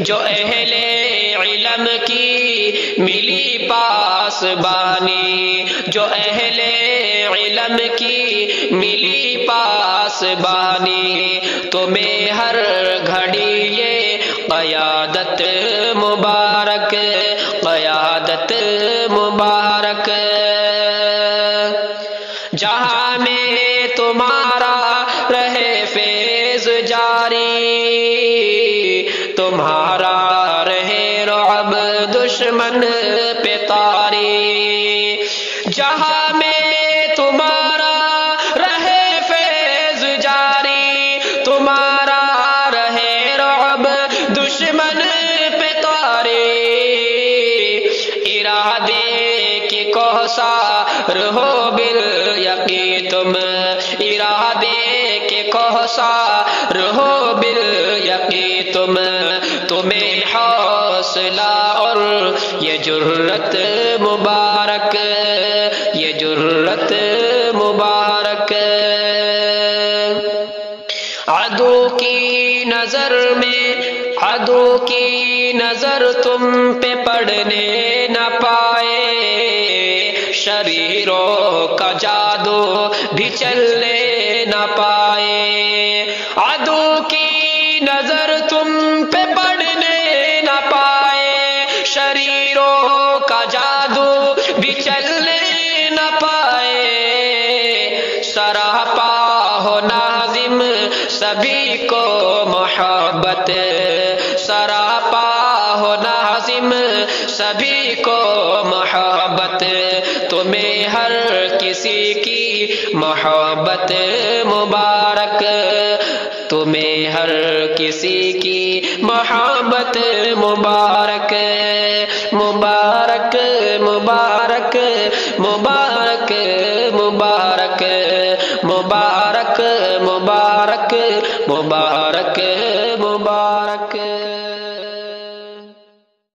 جو اہل علم کی ملی پاسبانی، جو اہل علم کی ملی پاسبانی، تمہیں ہر گھڑی یہ قیادت مبارک، قیادت مبارک۔ جہاں میں تمہارا رہے فیض جاری، تمہارا رہے رعب دشمن پہ طاری، جہاں میں تمہارا رہے فیض جاری، تمہارا رہے رعب دشمن پہ طاری، ارادے کی کوثر ہو بالیقین تم، ارادے کے کوثر ہو بالیقین تم، تمہیں حوصلہ اور یہ جرت مبارک، یہ جرت مبارک۔ عدو کی نظر میں، عدو کی نظر تم پہ پڑنے نہ پائے، شریروں کا جادو بھی چلنے نہ پائے، عدو کی نظر تم پہ پڑنے نہ پائے، شریروں کا جادو بھی چلنے نہ پائے، سراپا ہو ناظم سبھی کو محبت، سراپا ہو ناظم سبھی کو محبت، تمہیں ہر کسی کی محبت مبارک، تمہیں ہر کسی کی محبت مبارک، مبارک مبارک مبارک مبارک مبارک مبارک مبارک مبارک۔